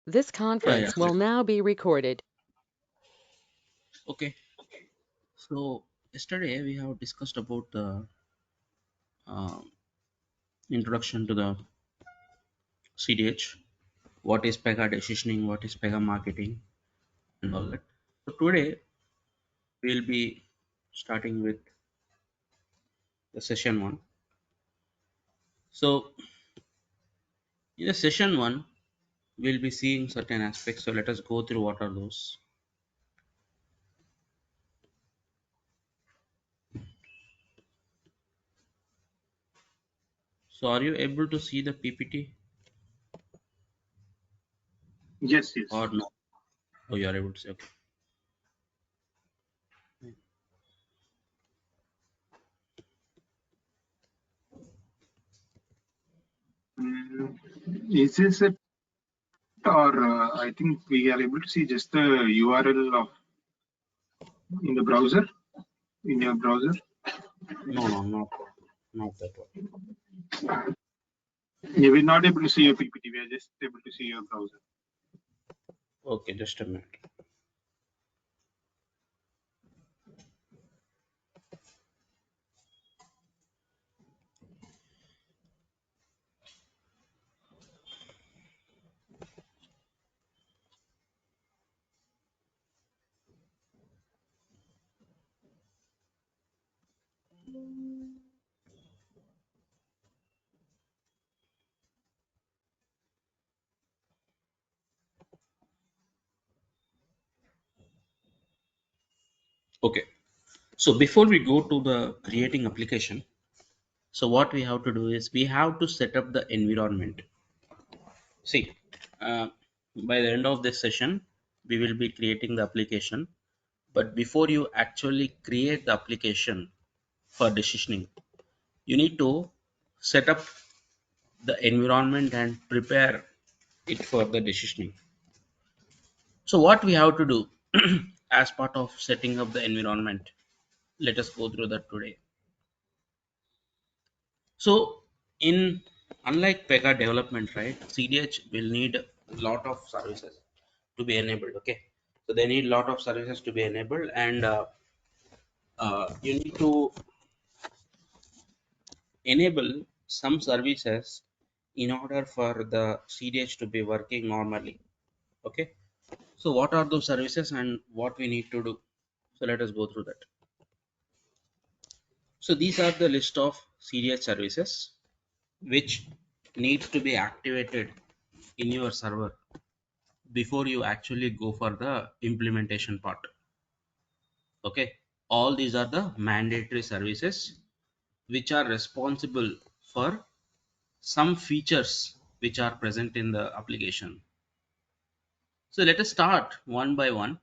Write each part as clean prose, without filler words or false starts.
This Yeah, yeah. conference will now be recorded. Okay. So yesterday we have discussed about the um introduction to the CDH. What is Pega Decisioning? What is Pega Marketing? And all that. So today we'll be starting with the session one. So in the session one, we'll be seeing certain aspects. So let us go through what are those. So are you able to see the PPT Yes, yes. or no? Oh, you are able to see. Okay. Mm, is this it, or I think we are able to see just the URL of in the browser, in your browser? No, no, not that one. Yeah, we're not able to see your PPT. We are just able to see your browser. Okay, just a minute. Okay. So before we go to the creating application, so what we have to do is we have to set up the environment. See, uh, by the end of this session, we will be creating the application. But before you actually create the application for decisioning, you need to set up the environment and prepare it for the decisioning. So what we have to do as part of setting up the environment, let us go through that today. So in unlike Pega development, right, CDH will need a lot of services to be enabled. Okay, so they need a lot of services to be enabled, and you need to enable some services in order for the CDH to be working normally. Okay, so what are those services and what we need to do? So let us go through that. So these are the list of CDH services which needs to be activated in your server before you actually go for the implementation part. Okay, all these are the mandatory services which are responsible for some features which are present in the application. So let us start one by one.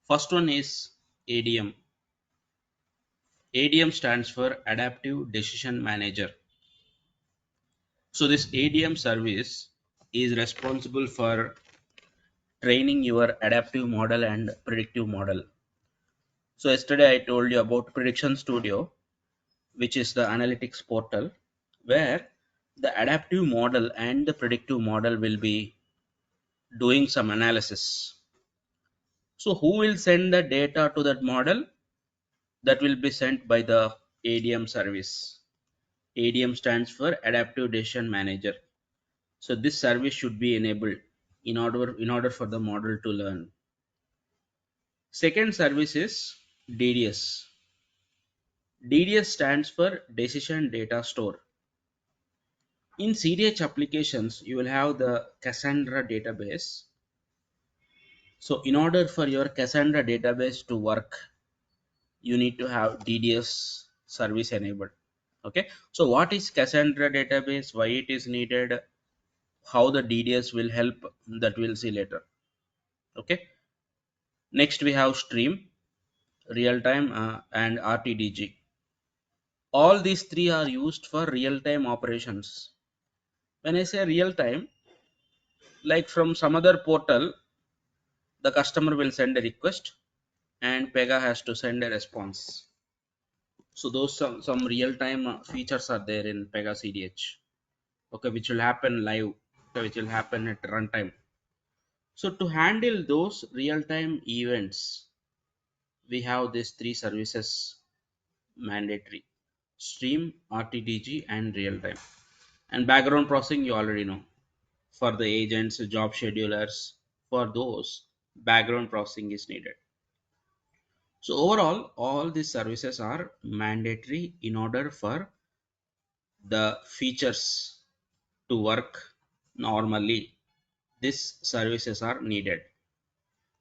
First one is ADM. ADM stands for Adaptive Decision Manager. So this ADM service is responsible for training your adaptive model and predictive model. So yesterday I told you about Prediction Studio, which is the analytics portal where the adaptive model and the predictive model will be doing some analysis. So who will send the data to that model? That will be sent by the ADM service. ADM stands for Adaptive Decision Manager. So this service should be enabled in order for the model to learn. Second service is DDS. DDS stands for Decision Data Store. In CDH applications, you will have the Cassandra database. So in order for your Cassandra database to work, you need to have DDS service enabled. Okay. So what is Cassandra database? Why it is needed? How the DDS will help? That we'll see later. Okay. Next we have Stream, Real Time, and RTDG. All these three are used for real time operations. When I say real time, like from some other portal, the customer will send a request and Pega has to send a response. So those some real time features are there in Pega CDH. Okay, which will happen live, okay, which will happen at runtime. So to handle those real-time events, we have these three services mandatory: stream, RTDG, and real-time. And background processing, you already know. For the agents, job schedulers, for those, background processing is needed. So overall, all these services are mandatory in order for the features to work normally. These services are needed.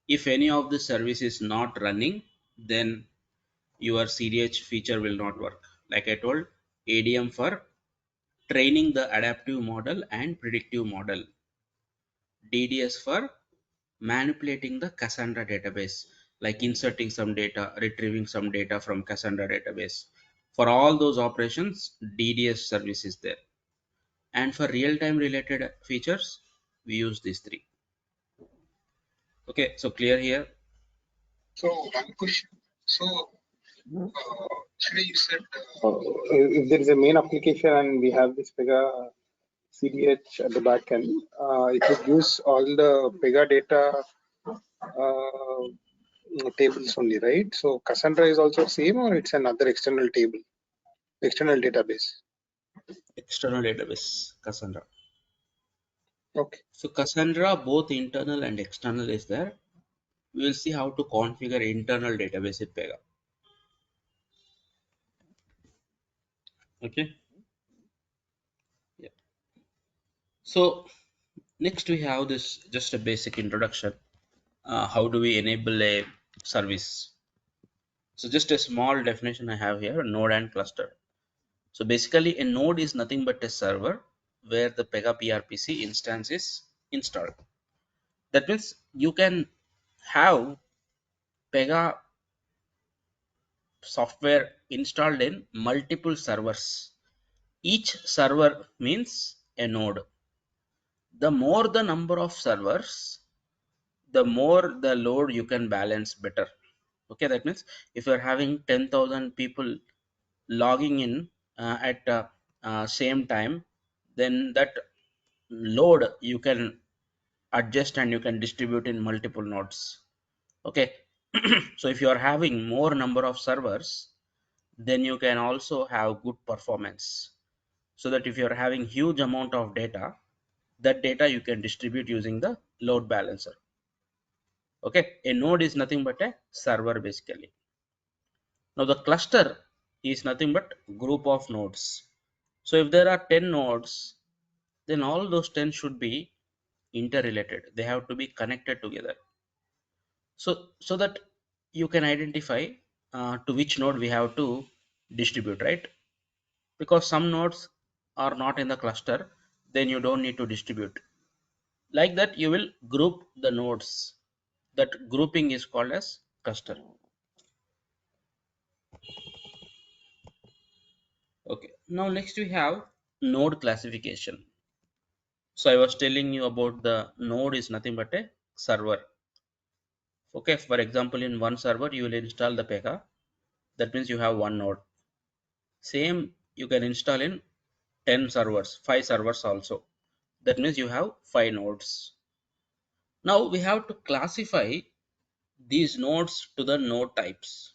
If any of the service is not running, then your CDH feature will not work. Like I told, ADM for training the adaptive model and predictive model, DDS for manipulating the Cassandra database, like inserting some data, retrieving some data from Cassandra database. For all those operations, DDS service is there. And for real-time related features, we use these three. Okay, so clear here? So one question. So actually you said if there is a main application and we have this Pega CDH at the back end, it would use all the Pega data tables only, right? So Cassandra is also same, or it's another external table, external database? External database, Cassandra. Okay. So Cassandra, both internal and external is there. We will see how to configure internal database with Pega. Okay. Yeah. So next we have this just a basic introduction. How do we enable a service? So just a small definition I have here: node and cluster. So basically, a node is nothing but a server where the Pega PRPC instance is installed. That means you can have Pega software installed in multiple servers. Each server means a node. The more the number of servers, the more the load you can balance better. Okay, that means if you're having 10,000 people logging in at same time, then that load you can adjust and you can distribute in multiple nodes. Okay. So if you are having more number of servers, then you can also have good performance, so that if you are having huge amount of data, that data you can distribute using the load balancer. Okay, a node is nothing but a server basically. Now the cluster is nothing but group of nodes. So if there are 10 nodes, then all those 10 should be interrelated. They have to be connected together. So that you can identify to which node we have to distribute, right? Because some nodes are not in the cluster, then you don't need to distribute. Like that, you will group the nodes. That grouping is called as cluster. Okay. Now next we have node classification. So I was telling you about the node is nothing but a server. Okay. For example, in one server, you will install the Pega. That means you have one node. Same you can install in 10 servers, 5 servers also. That means you have 5 nodes. Now we have to classify these nodes to the node types.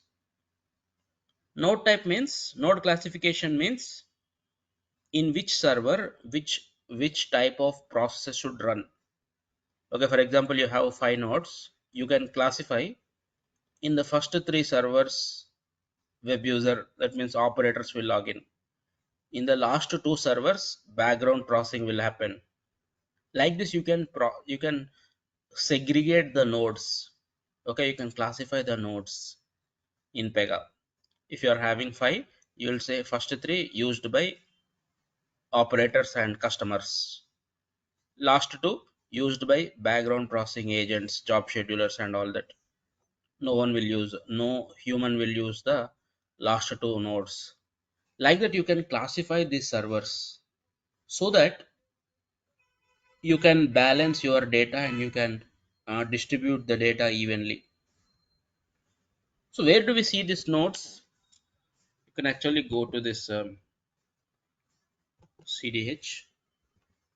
Node classification means in which server which type of process should run. Okay, for example, you have 5 nodes. You can classify in the first 3 servers web user, that means operators will log in. In the last 2 servers, background processing will happen. Like this, you can segregate the nodes. Okay, you can classify the nodes in Pega. If you are having 5, you will say first 3 used by operators and customers. Last 2 used by background processing agents, job schedulers, and all that. No human will use the last 2 nodes. Like that, you can classify these servers so that you can balance your data and you can distribute the data evenly. So where do we see these nodes? You can actually go to this CDH.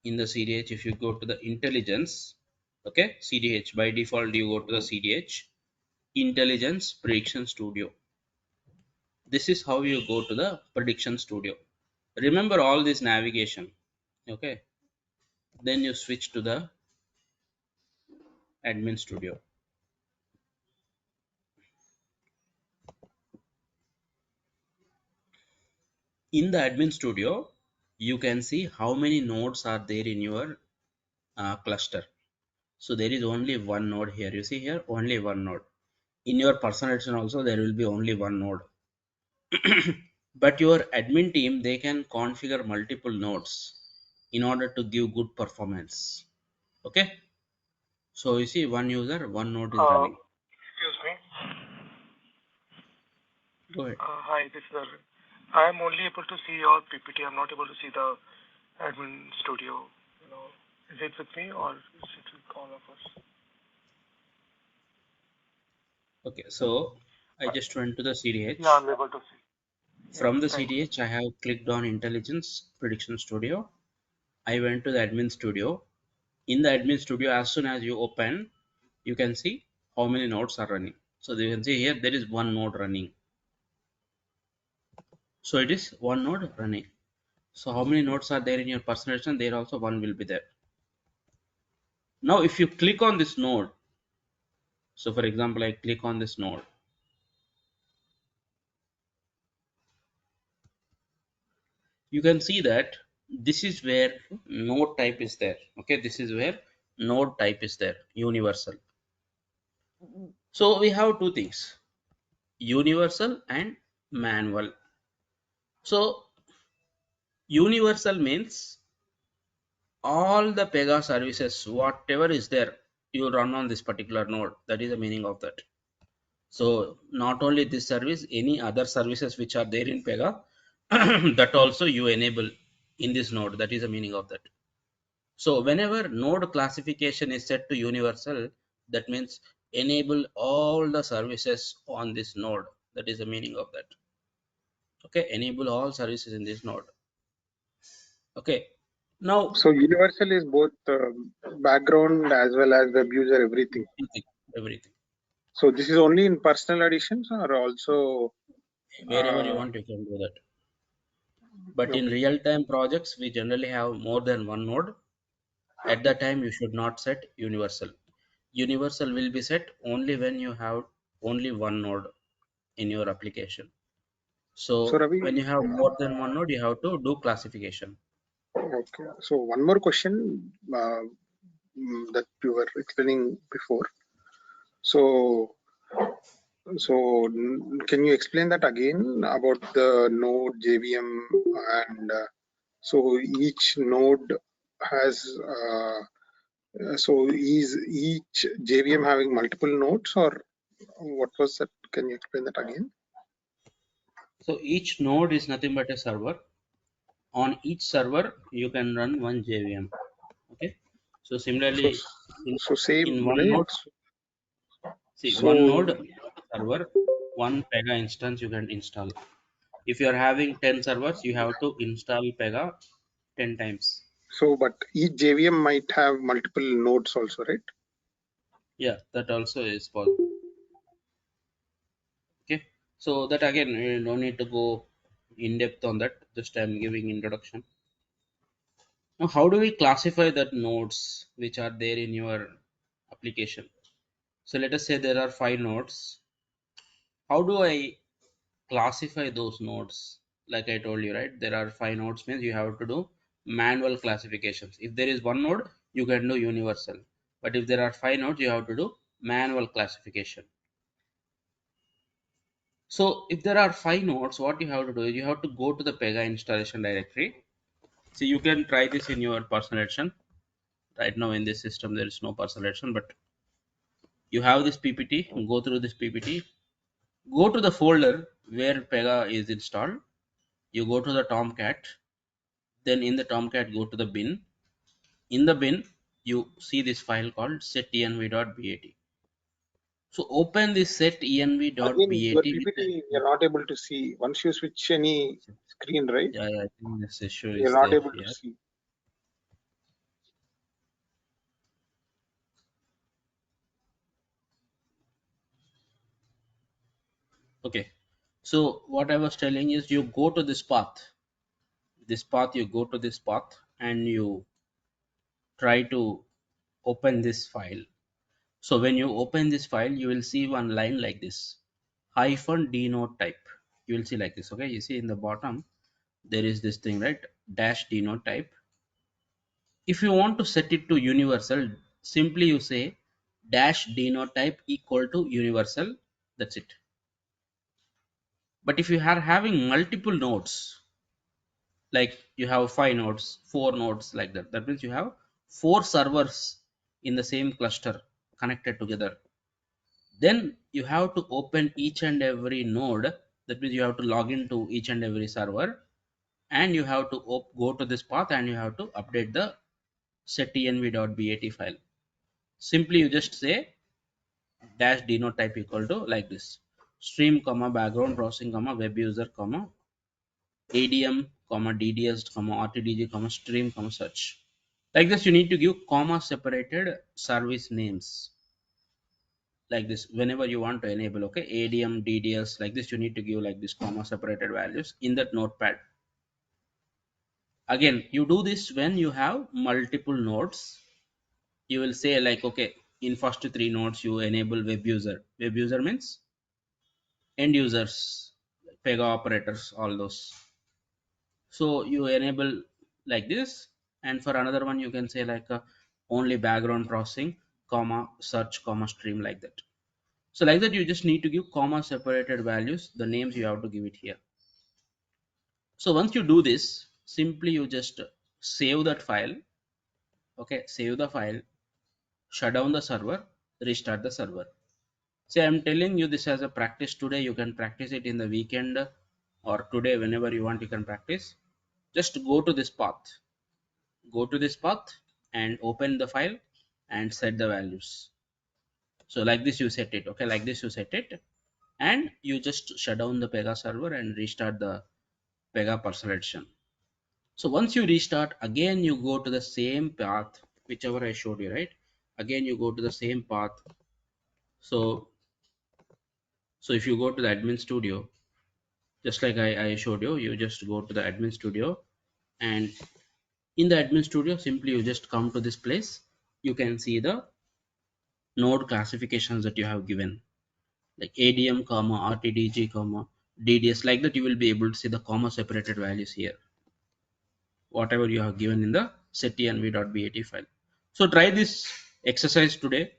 In the CDH, if you go to the intelligence, Okay, CDH by default you go to the CDH Intelligence Prediction Studio. This is how you go to the Prediction Studio. Remember all this navigation. Okay, then you switch to the Admin Studio. In the Admin Studio, you can see how many nodes are there in your cluster. So there is only one node here. You see here only one node. In your personalization also there will be only one node. But your admin team, they can configure multiple nodes in order to give good performance. Okay, so you see one user, one node is running. Excuse me. Go ahead. Hi, this is Arvind. I am only able to see your PPT. I'm not able to see the admin studio. Is it with me or is it with all of us? Okay, so I just went to the CDH. Yeah, I'm able to see. From the Thank you. CDH, I have clicked on Intelligence Prediction Studio. I went to the Admin Studio. In the Admin Studio, as soon as you open, you can see how many nodes are running. So you can see here there is one node running. So it is one node running. So how many nodes are there in your personalization? There also one will be there. Now if you click on this node, so for example I click on this node, you can see that this is where node type is there. Okay, this is where node type is there, universal. So we have two things, universal and manual. So universal means all the Pega services, whatever is there, you run on this particular node. That is the meaning of that. So not only this service, any other services which are there in Pega, that also you enable in this node. That is the meaning of that. So whenever node classification is set to universal, that means enable all the services on this node. That is the meaning of that. Okay, enable all services in this node. Okay, now So universal is both background as well as web user, everything. everything. So this is only in personal editions or also Wherever you want, you can do that. But in real-time projects, we generally have more than one node. At that time, you should not set universal. Universal will be set only when you have only one node in your application. So So Ravi, when you have more than one node, you have to do classification. okay. So one more question that you were explaining before. So can you explain that again about the node JVM and so each node has so is each JVM having multiple nodes or what was that? Can you explain that again? So each node is nothing but a server. On each server, you can run one JVM. Okay. So So similarly, so in same, one right? node, see one So node server, one Pega instance you can install. If you are having 10 servers, you have to install Pega 10 times. but each JVM might have multiple nodes also, right? Yeah, that also is possible. Okay, so that again, you don't need to go in depth on that. Just I'm giving introduction. Now, how do we classify that nodes which are there in your application? So let us say there are 5 nodes. How do I classify those nodes? Like I told you, right? There are 5 nodes means you have to do manual classifications. If there is one node, you can do universal. But if there are 5 nodes, you have to do manual classification. So if there are 5 nodes, what you have to do is you have to go to the Pega installation directory. So you can try this in your personal edition. Right now in this system there is no personal edition, but you have this PPT. Go through this PPT. Go to the folder where Pega is installed. You go to the Tomcat. Then in the Tomcat, go to the bin. In the bin, you see this file called setenv.bat. So open this setenv.bat Again, your PPT, with you're not able to see. Once you switch any screen, right, yeah, I think this issue you're is not there able to here. see. Okay, so what I was telling is you go to this path, you go to this path and you try to open this file. So when you open this file, you will see one line like this, hyphen denote type. You will see like this. Okay, you see in the bottom there is this thing, right? Dash denote type. If you want to set it to universal, simply you say dash denote type equal to universal. That's it. But if you are having multiple nodes, like you have 5 nodes, 4 nodes, like that, that means you have 4 servers in the same cluster connected together, then you have to open each and every node. That means you have to log into each and every server, and you have to go to this path and you have to update the setenv.bat file. Simply you just say dash denote type equal to like this, stream comma background processing comma web user comma adm comma dds comma rtdg comma stream comma search. Like this you need to give comma separated service names, like this whenever you want to enable. Okay, adm dds, like this you need to give like this comma separated values in that notepad. Again, you do this when you have multiple nodes. You will say like, okay, in first 3 nodes you enable web user. Web user means end users, Pega operators, all those. So you enable like this, and for another one you can say like only background processing comma search comma stream, like that. So like that you just need to give comma separated values, the names you have to give it here. So once you do this, simply you just save that file. Okay, save the file, shut down the server, restart the server. See, I'm telling you this as a practice today. You can practice it in the weekend or today, whenever you want, you can practice. Just go to this path, and open the file and set the values. So like this you set it. Okay, like this you set it, and you just shut down the Pega server and restart the Pega personalization. So once you restart, again you go to the same path, whichever I showed you, right? Again you go to the same path. So if you go to the admin studio, just like I showed you, you just go to the admin studio, and in the admin studio simply you just come to this place. You can see the node classifications that you have given, like ADM comma RTDG comma DDS, like that. You will be able to see the comma separated values here, whatever you have given in the setenv.bat file. So try this exercise today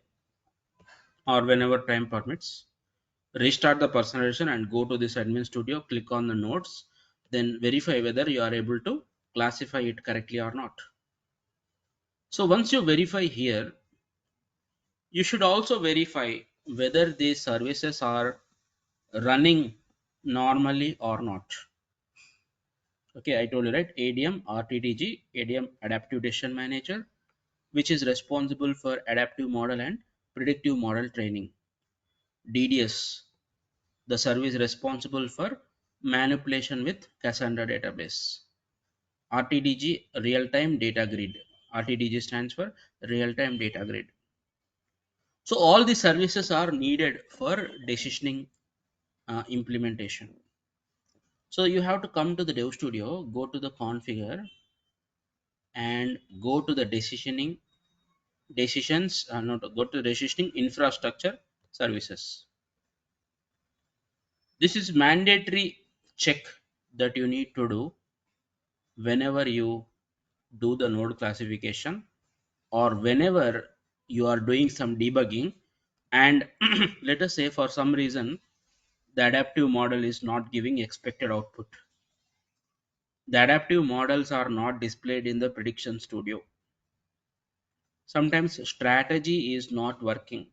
or whenever time permits. Restart the personalization and go to this admin studio, click on the nodes, then verify whether you are able to classify it correctly or not. So once you verify here, you should also verify whether these services are running normally or not. Okay, I told you, right? ADM, RTDG, ADM Adaptive Decision Manager, which is responsible for adaptive model and predictive model training. DDS, the service responsible for manipulation with Cassandra database. RTDG, real-time data grid. RTDG stands for real-time data grid. So all these services are needed for decisioning implementation. So you have to come to the Dev Studio, go to the configure, and go to the go to decisioning infrastructure services. This is mandatory check that you need to do whenever you do the node classification, or whenever you are doing some debugging, and let us say for some reason the adaptive model is not giving expected output. The adaptive models are not displayed in the prediction studio. Sometimes strategy is not working.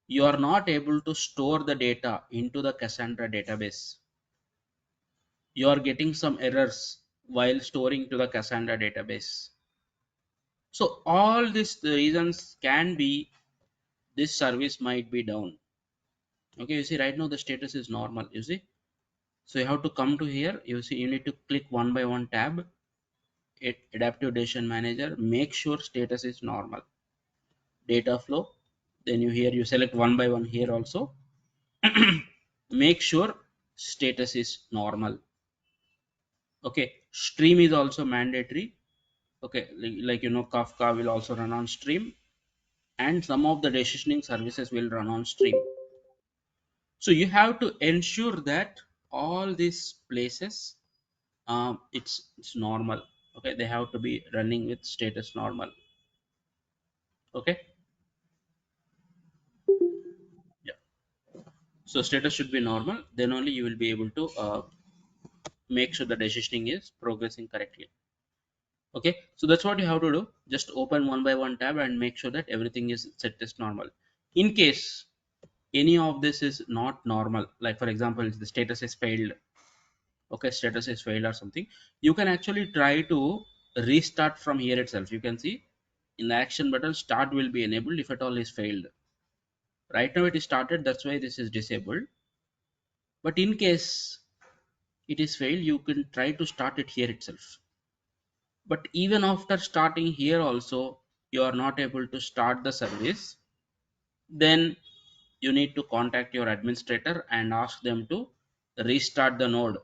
You are not able to store the data into the Cassandra database. You are getting some errors while storing to the Cassandra database. So all these reasons can be this service might be down. Okay, you see right now the status is normal, you see. So you have to come to here, you see you need to click one by one tab, adaptive decision manager, make sure status is normal, data flow, then you here you select one by one here also. make sure status is normal. Okay, stream is also mandatory. Okay, like Kafka will also run on stream, and some of the decisioning services will run on stream. So you have to ensure that all these places, it's normal. Okay, they have to be running with status normal. Okay, yeah. So status should be normal. Then only you will be able to make sure the decisioning is progressing correctly. Okay, so that's what you have to do. Just open one by one tab and make sure that everything is set as normal. In case any of this is not normal, like for example the status is failed, okay, status is failed or something, you can actually try to restart from here itself. You can see in the action button, start will be enabled if at all is failed. Right now it is started, that's why this is disabled. But in case it is failed, you can try to start it here itself. But even after starting here also you are not able to start the service, then you need to contact your administrator and ask them to restart the node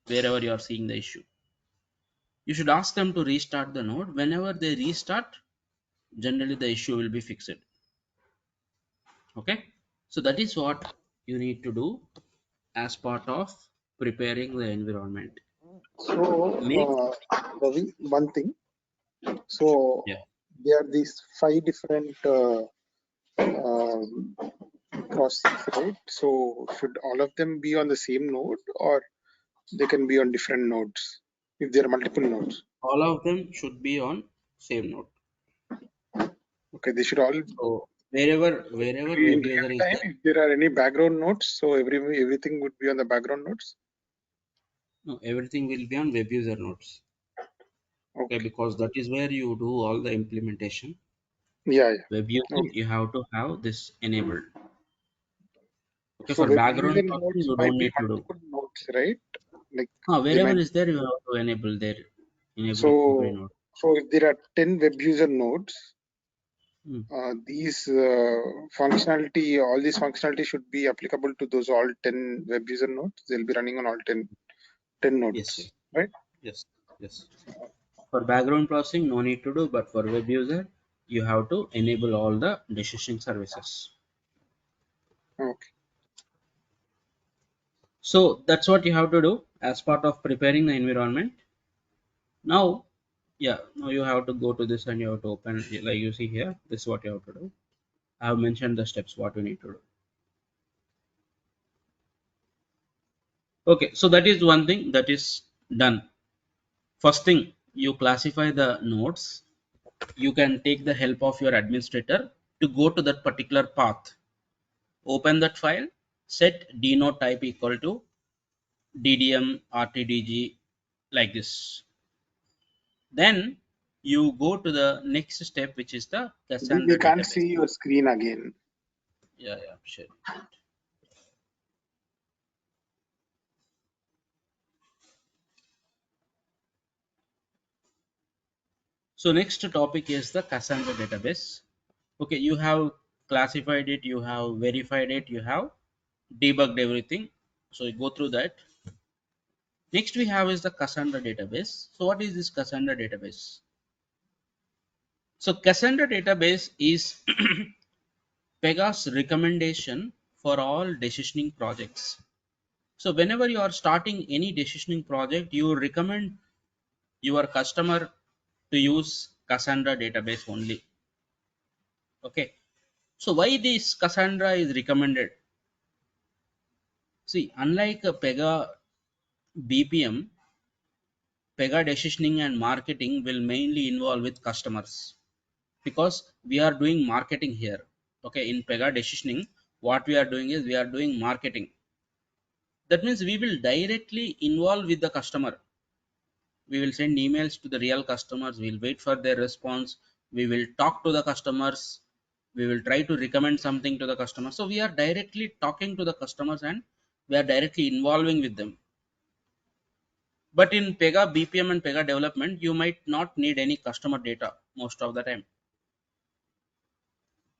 wherever you are seeing the issue. You should ask them to restart the node. Whenever they restart, generally the issue will be fixed. Okay, so that is what you need to do as part of preparing the environment. Make So, Ravi, one thing. So, yeah, there are these 5 different processes, right? So, should all of them be on the same node, or they can be on different nodes if there are multiple nodes? all of them should be on same node. Okay, they should all So wherever be in web real user is time. there, If there are any background nodes, so everything would be on the background nodes. no, everything will be on web user nodes. Okay, Okay. because that is where you do all the implementation. Yeah, yeah. Web user, Okay. you have to have this enabled. Okay, So for web background user processing, nodes you might don't be need to do. multiple nodes, right? Like they Wherever might. is there, you have to enable there. Enable every So, node. so if there are 10 web user nodes, Hmm. these functionality, all these functionality should be applicable to those all 10 web user nodes. They'll be running on all 10 Yes, yes, nodes, right? yes, yes. For background processing, no need to do, but for web user, you have to enable all the decision services. Okay. So that's what you have to do as part of preparing the environment. Now, yeah, now you have to go to this and you have to open, like you see here, this is what you have to do. I have mentioned the steps what you need to do. Okay, so that is one thing that is done. First thing, you classify the nodes. You can take the help of your administrator to go to that particular path. Open that file, set dnode type equal to ddm rtdg, like this. Then you go to the next step, which is the We Cassandra can't database. see your screen again. Yeah, yeah, sure. So next topic is the Cassandra database. Okay, you have classified it, you have verified it, you have debugged everything. So you go through that. Next we have is the Cassandra database. So what is this Cassandra database? So Cassandra database is Pega's recommendation for all decisioning projects. So whenever you are starting any decisioning project, you recommend your customer to use Cassandra database only. Okay. So why this Cassandra is recommended? See, unlike a Pega BPM, Pega decisioning and marketing will mainly involve with customers because we are doing marketing here. Okay, in Pega decisioning, what we are doing is we are doing marketing. That means we will directly involve with the customer. We will send emails to the real customers. We'll wait for their response. We will talk to the customers. We will try to recommend something to the customer. So we are directly talking to the customers and we are directly involving with them. But in Pega BPM and Pega development, you might not need any customer data most of the time.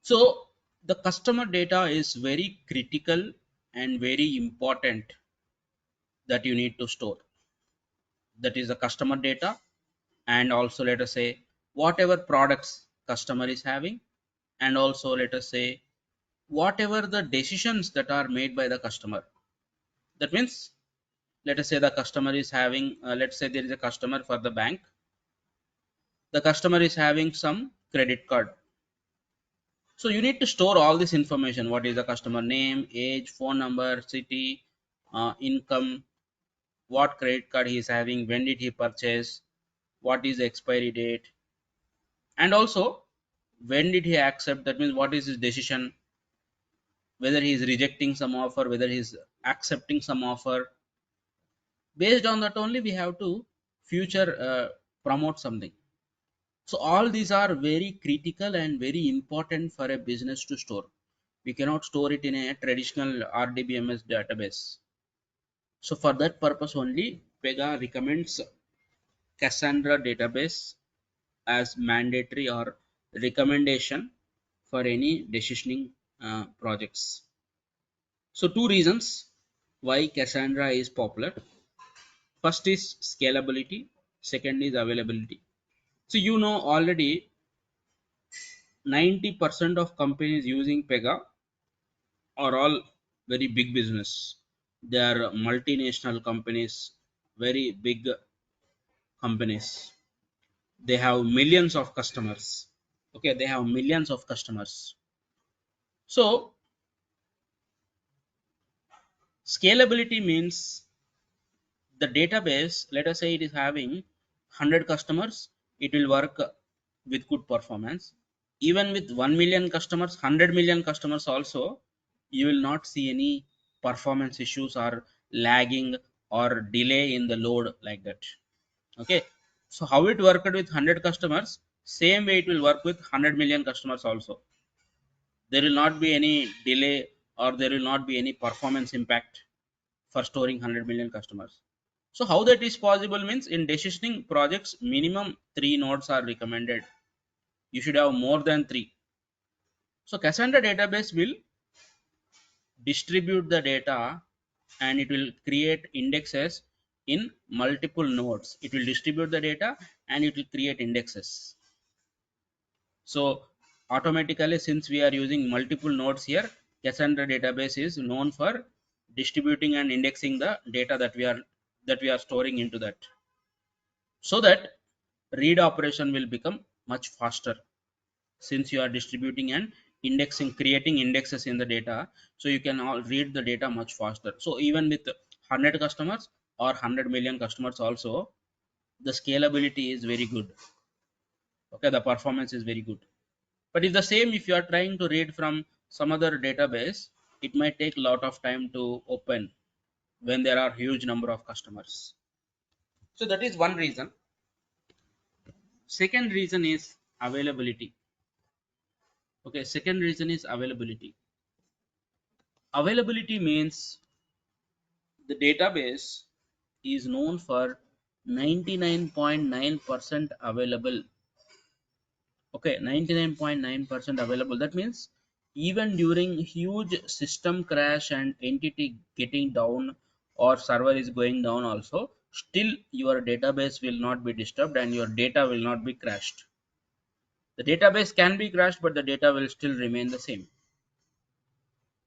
So the customer data is very critical and very important that you need to store. That is the customer data, and also let us say whatever products customer is having, and also let us say whatever the decisions that are made by the customer. That means let us say the customer is having, let's say there is a customer for the bank. The customer is having some credit card. So you need to store all this information. What is the customer name, age, phone number, city, income, what credit card he is having, when did he purchase, what is the expiry date, and also when did he accept. That means what is his decision, whether he is rejecting some offer, whether he is accepting some offer. Based on that only we have to future promote something. So all these are very critical and very important for a business to store. We cannot store it in a traditional RDBMS database. So for that purpose only, Pega recommends Cassandra database as mandatory or recommendation for any decisioning projects. So two reasons why Cassandra is popular. First is scalability, second is availability. So you know already 90% of companies using Pega are all very big business. They are multinational companies, very big companies. They have millions of customers. Okay, they have millions of customers. So scalability means the database, let us say it is having 100 customers, it will work with good performance. Even with 1 million customers, 100 million customers also, you will not see any performance issues or lagging or delay in the load like that. Okay, so how it worked with 100 customers, same way it will work with 100 million customers also. There will not be any delay or there will not be any performance impact for storing 100 million customers. So how that is possible means in decisioning projects, minimum 3 nodes are recommended. You should have more than 3. So Cassandra database will distribute the data and it will create indexes in multiple nodes. It will distribute the data and it will create indexes. So automatically, since we are using multiple nodes here, Cassandra database is known for distributing and indexing the data that we are storing into that, so that read operation will become much faster. Since you are distributing and indexing, creating indexes in the data, so you can all read the data much faster. So even with 100 customers or 100 million customers also, the scalability is very good. Okay, the performance is very good. But if the same, if you are trying to read from some other database, it might take a lot of time to open when there are huge number of customers. So that is one reason. Second reason is availability. Okay, second reason is availability. Availability means the database is known for 99.9% available. Okay, 99.9% available. That means even during huge system crash and entity getting down or server is going down also, still your database will not be disturbed and your data will not be crashed. The database can be crashed, but the data will still remain the same.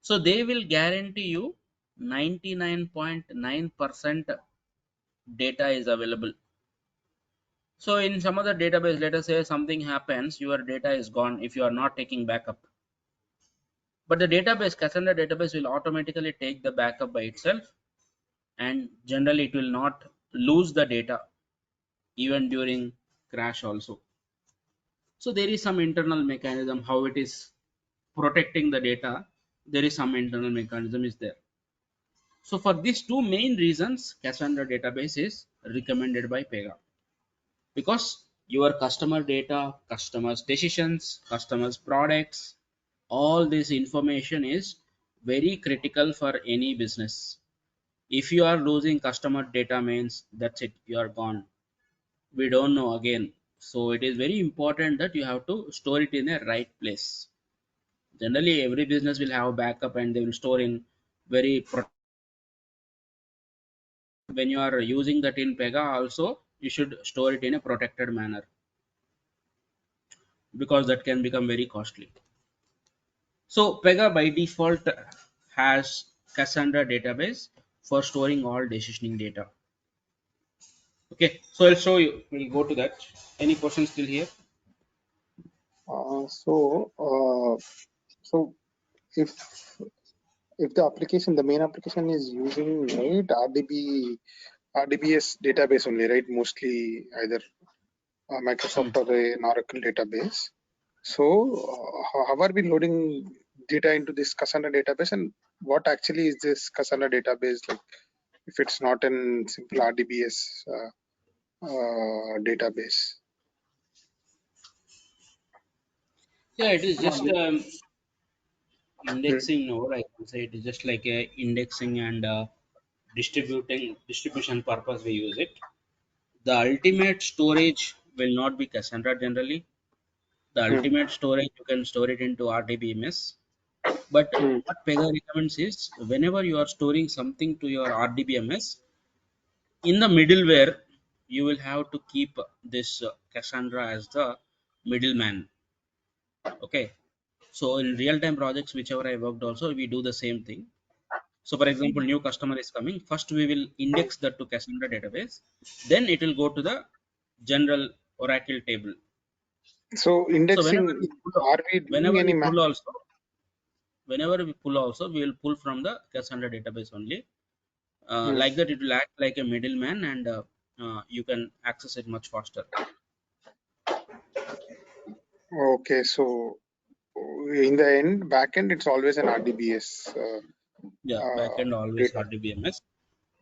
So they will guarantee you 99.9% data is available. So in some other database, let us say something happens, your data is gone if you are not taking backup. But the database, Cassandra database, will automatically take the backup by itself, and generally it will not lose the data even during crash also. So there is some internal mechanism how it is protecting the data. There is some internal mechanism is there. So for these two main reasons, Cassandra database is recommended by Pega, because your customer data, customers decisions, customers products, all this information is very critical for any business. If you are losing customer data means that's it, you are gone. We don't know again. So it is very important that you have to store it in a right place. Generally every business will have backup and they will store in very when you are using that in Pega also, you should store it in a protected manner, because that can become very costly. So Pega by default has Cassandra database for storing all decisioning data. Okay, so I'll show you. We'll go to that. Any questions still here? So if the application, the main application is using, right, RDBS database only, right? Mostly either Microsoft or an Oracle database. So how are we loading data into this Cassandra database, and what actually is this Cassandra database like? If it's not in simple RDBS database. Yeah, it is just Hmm. indexing node. I can say it is just like a indexing and distribution purpose we use it. The ultimate storage will not be Cassandra generally. The Hmm. ultimate storage you can store it into RDBMS. But Hmm. what Pega recommends is whenever you are storing something to your RDBMS, in the middleware, you will have to keep this Cassandra as the middleman. Okay. So in real-time projects, whichever I worked also, we do the same thing. So for example, new customer is coming. First, we will index that to Cassandra database. Then it will go to the general Oracle table. So So indexing, are we doing any math? whenever we pull also, we will pull from the Cassandra database only. Hmm. Like that, it will act like a middleman, and you can access it much faster. Okay, so in the end, backend, it's always an RDBS Yeah, backend always data. RDBMS,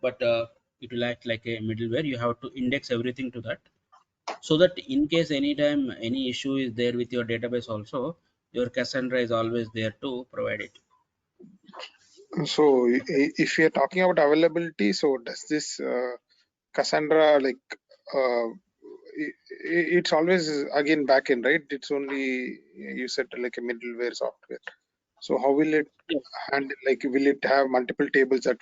but it will act like a middleware. You have to index everything to that, so that in case anytime any issue is there with your database also, your Cassandra is always there to provide it. So if you're talking about availability, so does this Cassandra like it's always again backend, right? It's only you said like a middleware software. So how will it Yes. handle? Like, will it have multiple tables it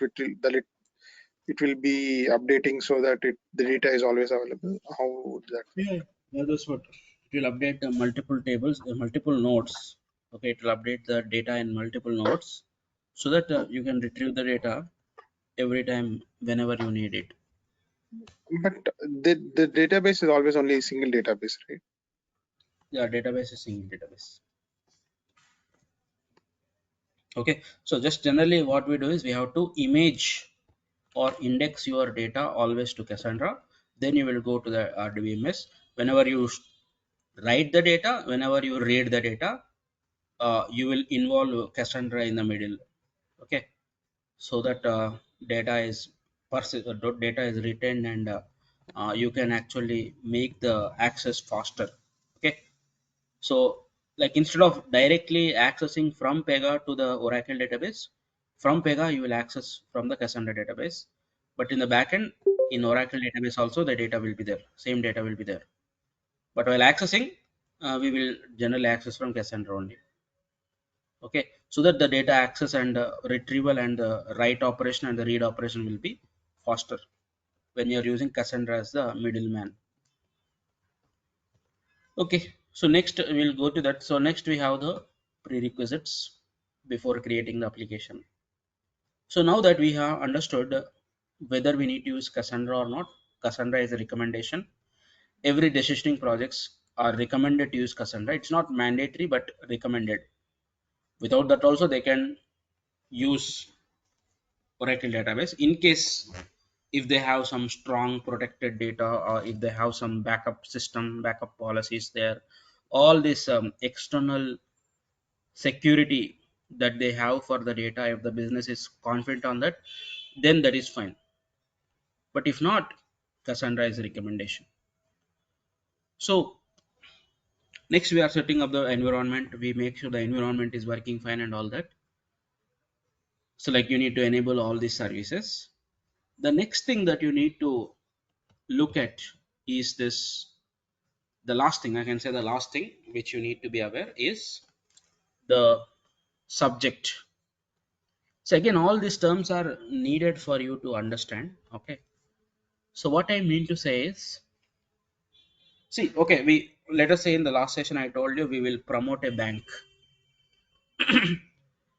will be updating so that the data is always available? How would that work? Yeah, yeah, that's what it will update the multiple tables, multiple nodes. Okay, it will update the data in multiple nodes, so that you can retrieve the data every time whenever you need it. But the database is always only a single database, right? Yeah, database is single database. Okay, so just generally what we do is we have to image or index your data always to Cassandra. Then you will go to the RDBMS. Whenever you write the data, whenever you read the data, you will involve Cassandra in the middle. Okay, so that data is retained, and you can actually make the access faster. Okay, so like instead of directly accessing from Pega to the Oracle database, from Pega you will access from the Cassandra database, but in the backend in Oracle database also the data will be there, same data will be there. But while accessing, we will generally access from Cassandra only. Okay, so that the data access and retrieval and the write operation and the read operation will be faster when you are using Cassandra as the middleman. Okay, so next we'll go to that. So next we have the prerequisites before creating the application. So now that we have understood whether we need to use Cassandra or not, Cassandra is a recommendation. Every decisioning projects are recommended to use Cassandra. It's not mandatory but recommended. Without that also they can use Oracle database in case if they have some strong protected data, or if they have some backup system, backup policies there, all this external security that they have for the data, if the business is confident on that, then that is fine. But if not, Cassandra is a recommendation. So next we are setting up the environment. We make sure the environment is working fine and all that. So like you need to enable all these services. The next thing that you need to look at is this. The last thing, I can say the last thing which you need to be aware is the subject. So again, all these terms are needed for you to understand. Okay. So what I mean to say is, see, okay, we let us say in the last session I told you we will promote a bank.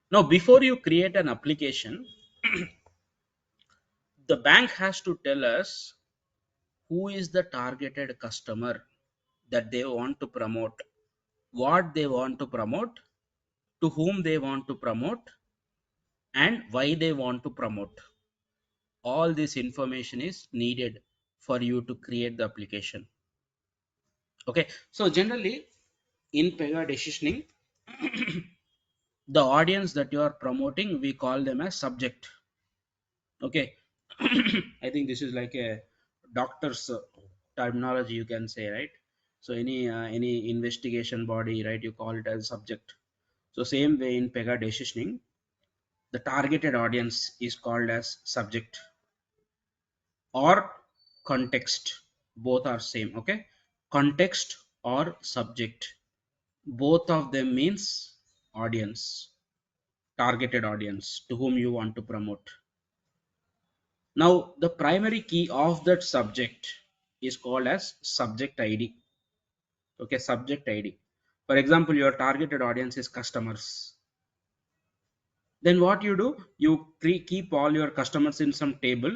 Now, before you create an application, the bank has to tell us who is the targeted customer that they want to promote, what they want to promote, to whom they want to promote, and why they want to promote. All this information is needed for you to create the application. Okay, so generally in Pega Decisioning, the audience that you are promoting, we call them as subject. Okay, I think this is like a doctor's terminology, you can say, right? So any investigation body, right, you call it as subject. So same way in Pega Decisioning, the targeted audience is called as subject or context. Both are same. Okay, context or subject, both of them means audience, targeted audience to whom you want to promote. Now the primary key of that subject is called as subject ID. Okay, subject ID. For example, your targeted audience is customers. Then what you do, you keep all your customers in some table.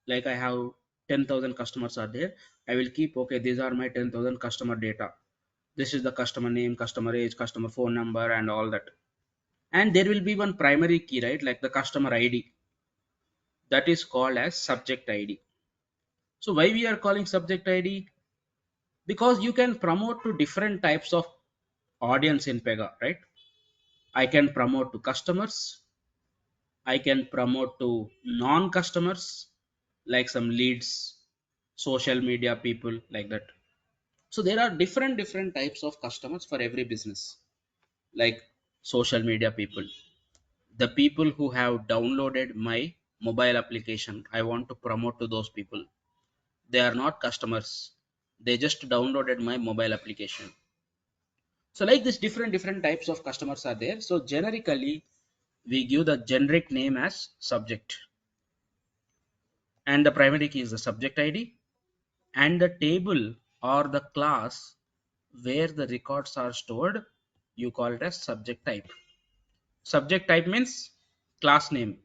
Like I have 10,000 customers are there. I will keep, okay, these are my 10,000 customer data. This is the customer name, customer age, customer phone number, and all that. And there will be one primary key, right, like the customer ID, that is called as subject ID. So why we are calling subject ID? Because you can promote to different types of audience in Pega, right? I can promote to customers, I can promote to non-customers, like some leads, social media people, like that. So there are different types of customers for every business, like social media people, the people who have downloaded my mobile application. I want to promote to those people. They are not customers, they just downloaded my mobile application. So like this, different types of customers are there. So generically we give the generic name as subject, and the primary key is the subject ID, and the table or the class where the records are stored, you call it as subject type. Subject type means class name.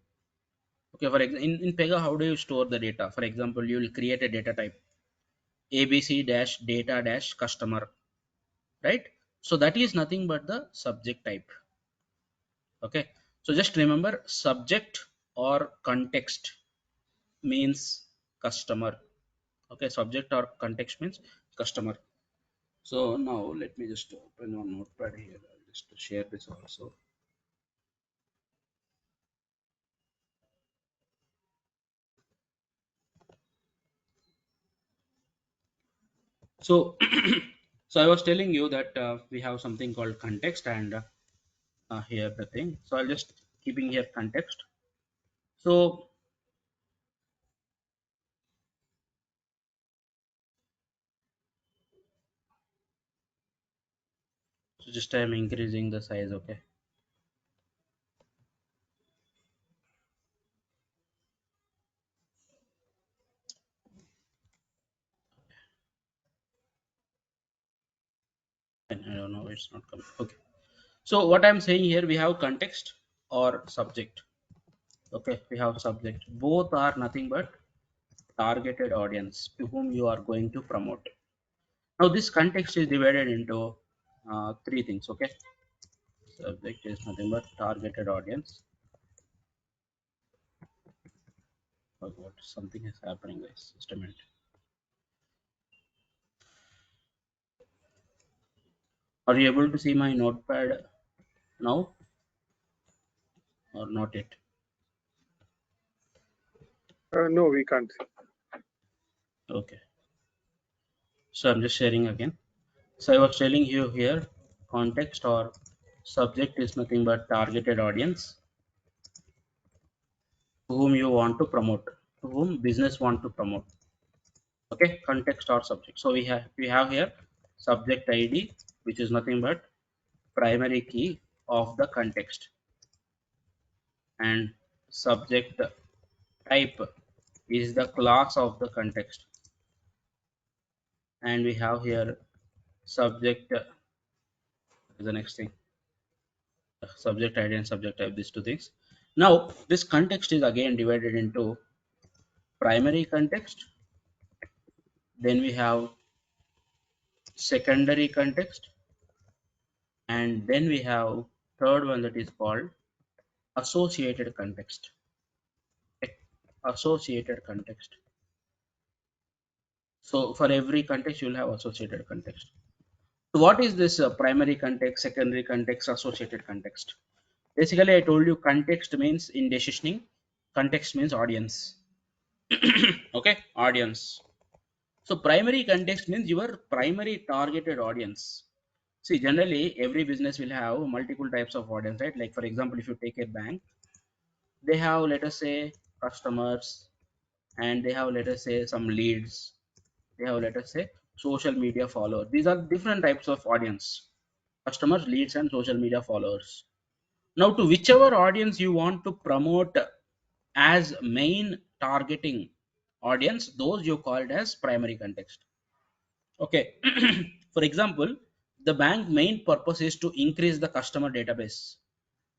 Okay, for example, in Pega, how do you store the data? For example, you will create a data type abc dash data dash customer, right? So that is nothing but the subject type. Okay, so just remember, subject or context means customer. Okay, subject or context means customer. So now let me just open one notepad here. I'll just share this also. So so I was telling you that we have something called context, and here the thing. So I'll just keeping here context. So just I'm increasing the size. Okay. And I don't know, it's not coming. Okay. So what I'm saying here, we have context or subject. Okay, we have subject. Both are nothing but targeted audience to whom you are going to promote. Now this context is divided into three things. Okay, subject is nothing but targeted audience. Oh God, something is happening, guys. Just a minute. Are you able to see my notepad now or not yet? No, we can't. Okay. So I'm just sharing again. So I was telling you here, context or subject is nothing but targeted audience to whom you want to promote, to whom business want to promote. Okay, context or subject. So we have here subject ID, which is nothing but primary key of the context, and subject type is the class of the context, and we have here subject is the next thing, subject ID and subject type, these two things. Now this context is again divided into primary context, then we have secondary context, and then we have third one that is called associated context. Associated context. So for every context you will have associated context. So what is this primary context, secondary context, associated context? Basically I told you context means in decisioning, context means audience. Okay, audience. So primary context means your primary targeted audience. See, generally every business will have multiple types of audience, right? Like for example, if you take a bank, they have, let us say, customers, and they have, let us say, some leads. They have, let us say, social media followers. These are different types of audience: customers, leads, and social media followers. Now, to whichever audience you want to promote as main targeting audience, those you called as primary context. Okay. For example, the bank main purpose is to increase the customer database.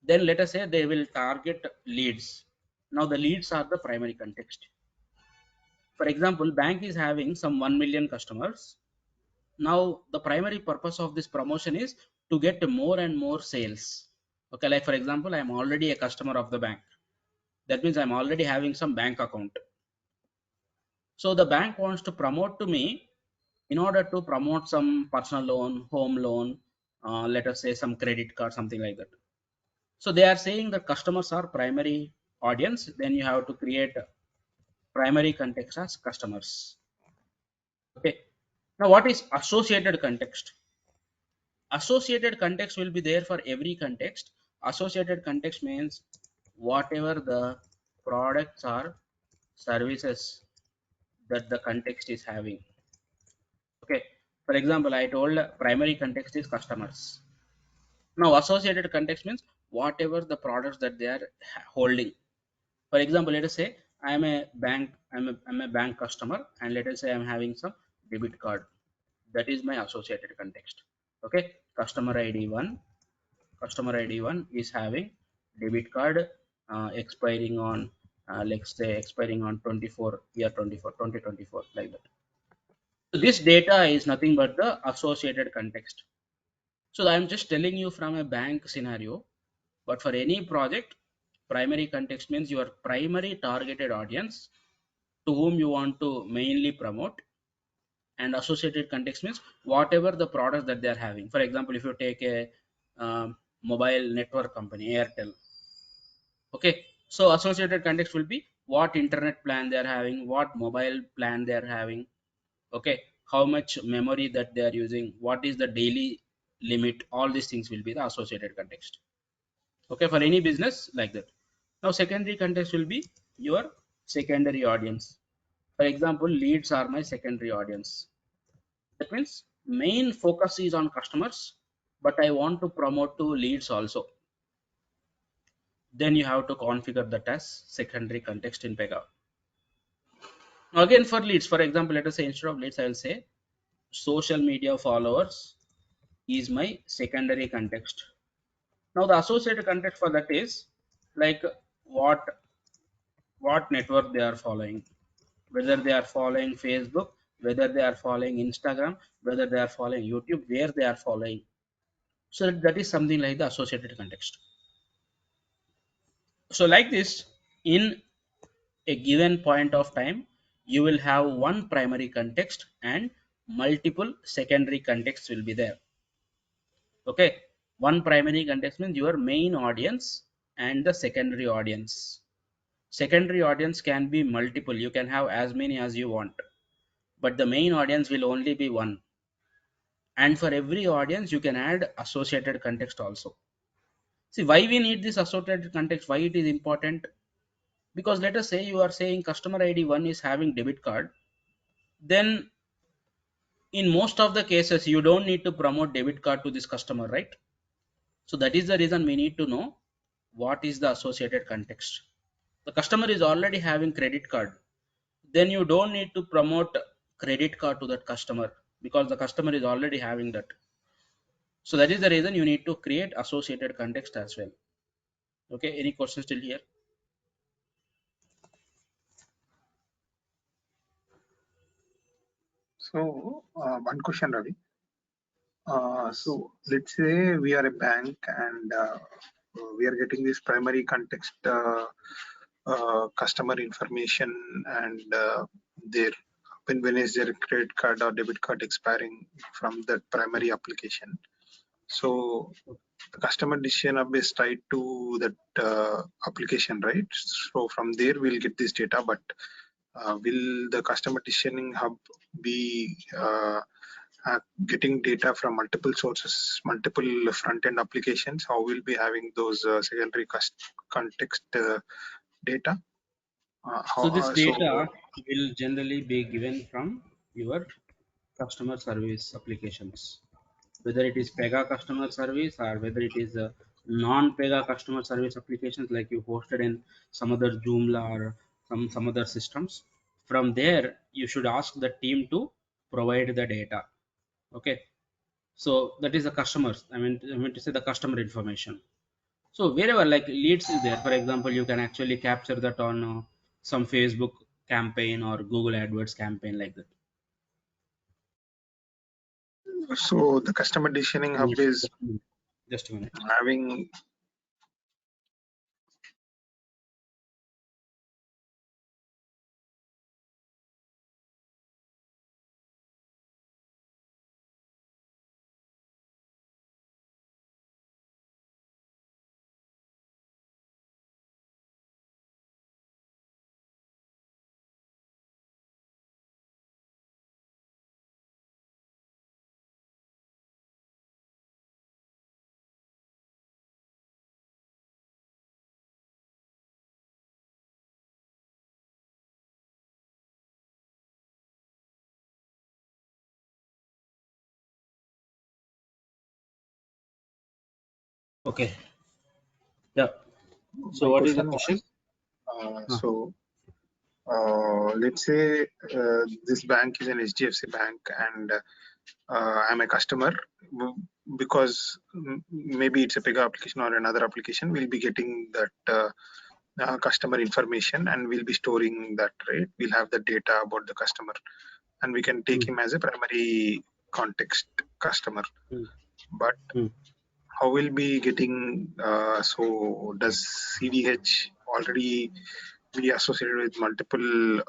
Then let us say they will target leads. Now the leads are the primary context. For example, bank is having some 1 million customers. Now the primary purpose of this promotion is to get more and more sales. Okay, like for example, I am already a customer of the bank. That means I'm already having some bank account. So the bank wants to promote to me in order to promote some personal loan, home loan, let us say some credit card, something like that. So they are saying that customers are primary audience. Then you have to create primary context as customers. Okay. Now what is associated context? Associated context will be there for every context. Associated context means whatever the products or services that the context is having. Okay. For example, I told primary context is customers. Now associated context means whatever the products that they are holding. For example, let us say I am a bank, I'm a bank customer, and let us say I'm having some debit card. That is my associated context. Okay, customer ID one is having debit card expiring on let's say expiring on 24 year 24 2024, like that. So this data is nothing but the associated context. So I'm just telling you from a bank scenario, but for any project, primary context means your primary targeted audience to whom you want to mainly promote, and associated context means whatever the products that they are having. For example, if you take a mobile network company, Airtel. Okay, so associated context will be what internet plan they are having, what mobile plan they are having. Okay, how much memory that they are using, what is the daily limit. All these things will be the associated context. Okay, for any business like that. Now secondary context will be your secondary audience. For example, leads are my secondary audience. That means main focus is on customers, but I want to promote to leads also. Then you have to configure that as secondary context in Pega. Now again, for leads, for example, let us say instead of leads I will say social media followers is my secondary context. Now the associated context for that is like what network they are following, whether they are following Facebook, whether they are following Instagram, whether they are following YouTube, where they are following. So that is something like the associated context. So like this, in a given point of time, you will have one primary context and multiple secondary contexts will be there. Okay, one primary context means your main audience and the secondary audience. Secondary audience can be multiple, you can have as many as you want, but the main audience will only be one. And for every audience you can add associated context also. See why we need this associated context, why it is important? Because let us say you are saying customer ID 1 is having debit card, then in most of the cases you don't need to promote debit card to this customer, right? So that is the reason we need to know what is the associated context. The customer is already having credit card, then you don't need to promote credit card to that customer because the customer is already having that. So that is the reason you need to create associated context as well. Okay, any questions still here? So one question, Ravi. So let's say we are a bank and we are getting this primary context customer information and their when is their credit card or debit card expiring from that primary application. So the customer decision hub is tied to that application, right? So from there we'll get this data, but will the customer decisioning hub be getting data from multiple sources, multiple front-end applications? How we'll be having those secondary context data? So this data will generally be given from your customer service applications, whether it is Pega customer service or whether it is a non-Pega customer service applications like you hosted in some other Joomla or some other systems. From there, you should ask the team to provide the data. Okay, so that is the customers. I mean to say the customer information. So wherever like leads is there, for example, you can actually capture that on some Facebook campaign or Google AdWords campaign like that. So the customer decisioning hub is just a minute. having. Okay. Yeah. So My what is the question question? was, let's say this bank is an HDFC bank and I'm a customer because maybe it's a Pega application or another application. We'll be getting that customer information and we'll be storing that, right? We'll have the data about the customer and we can take him as a primary context customer. But how will be getting so does CDH already be associated with multiple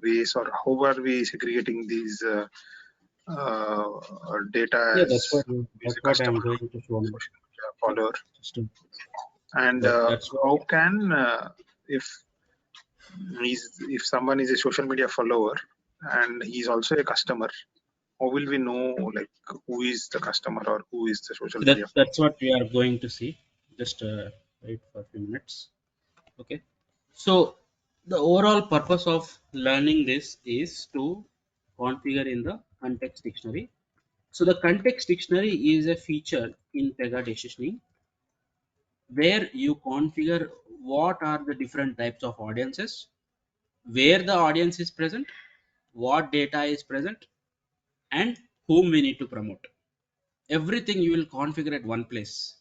ways, or how are we segregating these uh, data Yeah, as is a I'm customer going to show now. social media follower? And That's what, how can if someone is a social media follower and he's also a customer, how will we know like who is the customer or who is the social media that's what we are going to see. Just wait for a few minutes. Okay. So the overall purpose of learning this is to configure in the context dictionary. So the context dictionary is a feature in Pega Decisioning where you configure what are the different types of audiences, where the audience is present, what data is present, and whom we need to promote. Everything you will configure at one place.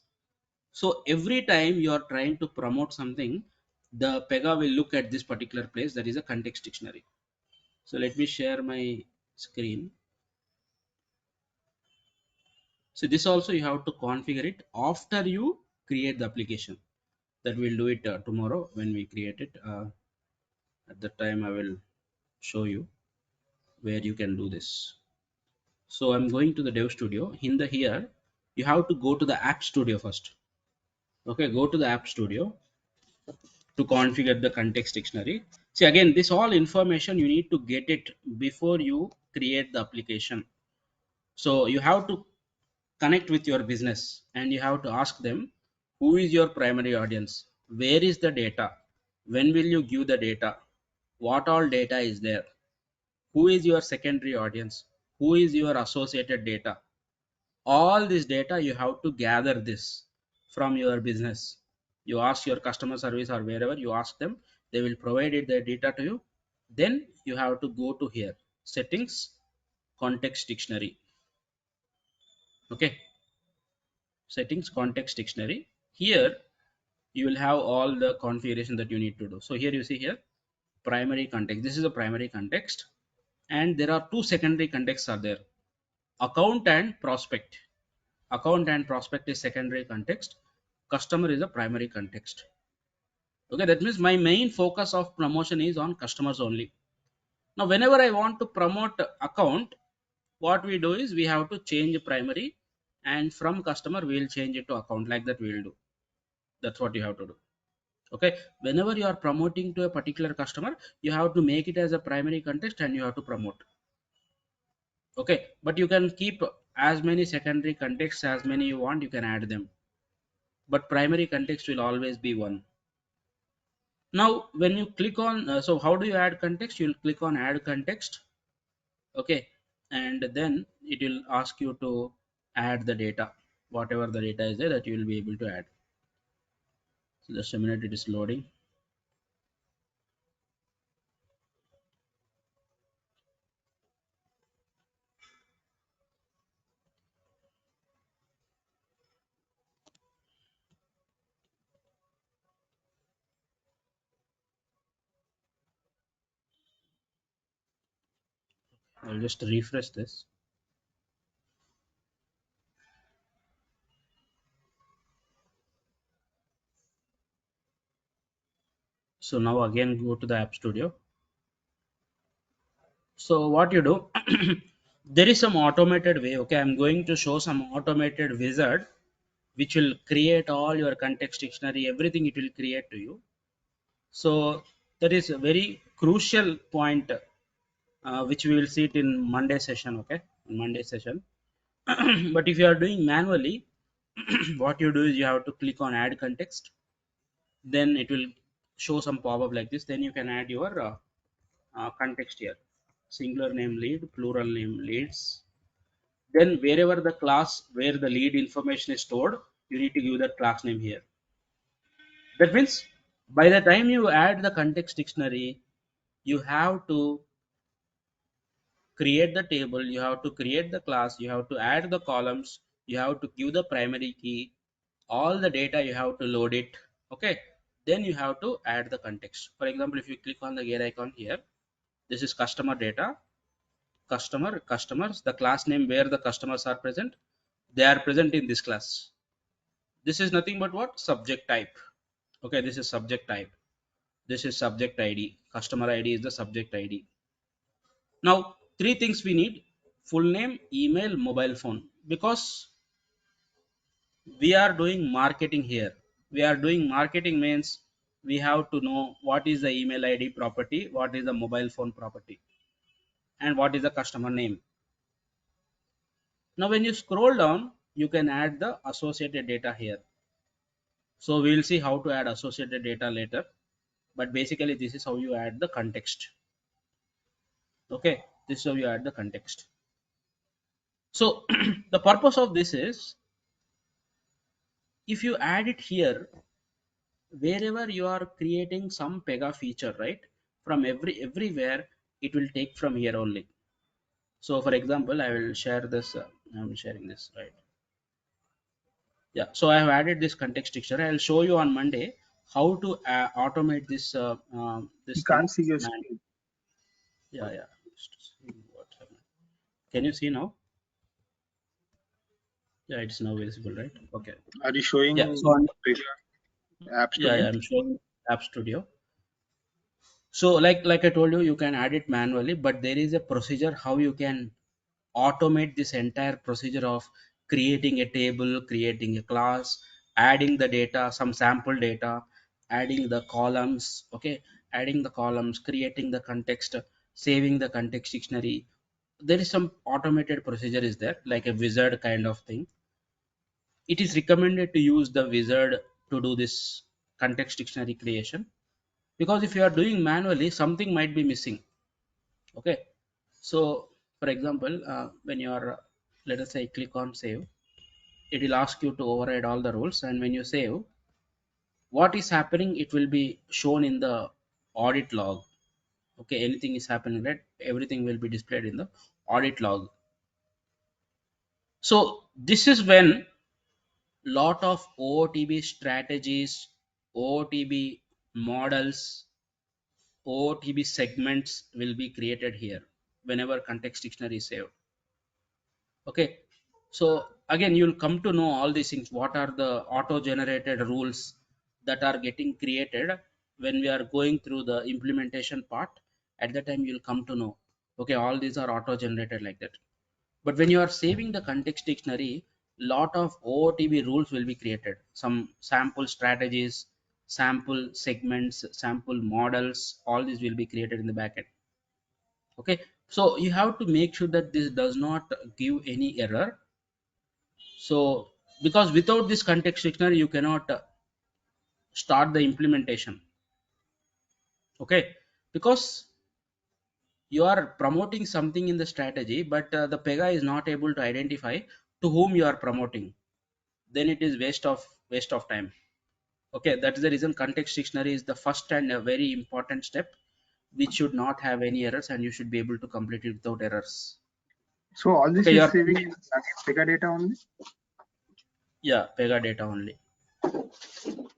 So every time you are trying to promote something, the Pega will look at this particular place, that is a context dictionary. So let me share my screen. So this also you have to configure it after you create the application. That we'll do it tomorrow when we create it. At the time I will show you where you can do this. So I'm going to the Dev Studio. In the here, you have to go to the App Studio first. Okay, go to the App Studio to configure the context dictionary. See again, this all information you need to get it before you create the application. So you have to connect with your business and you have to ask them who is your primary audience, where is the data, when will you give the data, what all data is there, who is your secondary audience, who is your associated data. All this data you have to gather this from your business. You ask your customer service or wherever you ask them, they will provide it the data to you. Then you have to go to here, settings, context dictionary. Okay, settings, context dictionary. Here you will have all the configuration that you need to do. So here you see here primary context. This is a primary context, and there are two secondary contexts are there, account and prospect. Account and prospect is secondary context, customer is a primary context. Okay, that means my main focus of promotion is on customers only. Now whenever I want to promote account, what we do is we have to change primary, and from customer we will change it to account. Like that we will do. That's what you have to do. Okay, whenever you are promoting to a particular customer, you have to make it as a primary context and you have to promote. Okay, but you can keep as many secondary contexts as many you want, you can add them, but primary context will always be one. Now when you click on so how do you add context? You'll click on add context. Okay, and then it will ask you to add the data, whatever the data is there that you will be able to add. So just a minute, it is loading. I'll just refresh this. So now again go to the App Studio. So what you do, there is some automated way. Okay, I'm going to show some automated wizard which will create all your context dictionary, everything it will create to you. So that is a very crucial point, which we will see it in Monday session. Okay, in Monday session. But if you are doing manually, what you do is you have to click on add context, then it will show some pop-up like this. Then you can add your context here, singular name lead, plural name leads. Then wherever the class where the lead information is stored, you need to give that class name here. That means by the time you add the context dictionary, you have to create the table, you have to create the class, you have to add the columns, you have to give the primary key, all the data you have to load it. Okay, then you have to add the context. For example, if you click on the gear icon here, this is customer data, customers, the class name where the customers are present, they are present in this class. This is nothing but what? Subject type. Okay, this is subject type, this is subject id, customer id is the subject id. Now three things we need: full name, email, mobile phone. Because we are doing marketing here, we are doing marketing means we have to know what is the email id property, what is the mobile phone property, and what is the customer name. Now when you scroll down, you can add the associated data here. So we will see how to add associated data later, but basically this is how you add the context. Okay, this is how you add the context. So the purpose of this is, if you add it here, wherever you are creating some Pega feature, right, from everywhere it will take from here only. So for example, I will share this. I'm sharing this, right? Yeah. So I have added this context dictionary. I'll show you on Monday how to automate this You this can't thing. see your Man. screen. Yeah, yeah. Just see what happened. Can you see now? Yeah, it's now visible, right? Okay. Are you Yeah. showing So on, Pega App yeah, Studio? yeah, I'm showing App Studio. So like I told you, you can add it manually, but there is a procedure how you can automate this entire procedure of creating a table, creating a class, adding the data, some sample data, adding the columns. Okay, adding the columns, creating the context, saving the context dictionary. There is some automated procedure is there, like a wizard kind of thing. It is recommended to use the wizard to do this context dictionary creation, because if you are doing manually, something might be missing. Okay, so for example, when you are, let us say, click on save, it will ask you to override all the rules, and when you save, what is happening, it will be shown in the audit log. Okay, anything is happening, right? Everything will be displayed in the audit log. So this is when lot of OOTB strategies, OOTB models, OOTB segments will be created here whenever context dictionary is saved. Okay, so again you'll come to know all these things. What are the auto generated rules that are getting created when we are going through the implementation part? At that time you'll come to know, okay, all these are auto generated like that. But when you are saving the context dictionary, lot of OOTB rules will be created. Some sample strategies, sample segments, sample models, all these will be created in the backend. Okay, so you have to make sure that this does not give any error. So because without this context dictionary, you cannot start the implementation. Okay, because you are promoting something in the strategy, but the Pega is not able to identify to whom you are promoting, then it is waste of time. Okay, that is the reason context dictionary is the first and a very important step, which should not have any errors, and you should be able to complete it without errors. So all this Okay, is your saving in Pega data only? yeah, Pega data only.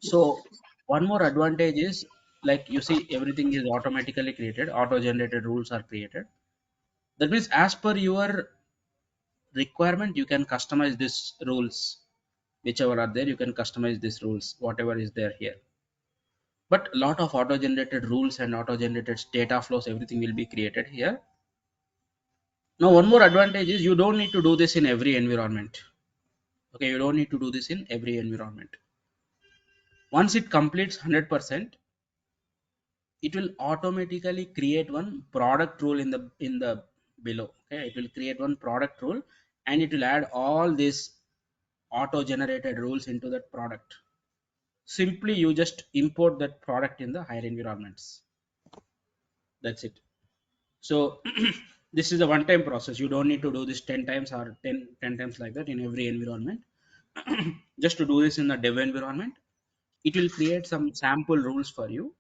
So one more advantage is, like you see, everything is automatically created, auto generated rules are created. That means as per your requirement you can customize these rules, whichever are there, you can customize these rules, whatever is there here. But a lot of auto generated rules and auto generated data flows, everything will be created here. Now one more advantage is you don't need to do this in every environment. Okay, you don't need to do this in every environment. Once it completes 100%, it will automatically create one product rule in the below. Okay, it will create one product rule, and it will add all these auto generated rules into that product. Simply you just import that product in the higher environments. That's it. So this is a one time process. You don't need to do this 10 times or 10 times like that in every environment. Just to do this in the dev environment, it will create some sample rules for you.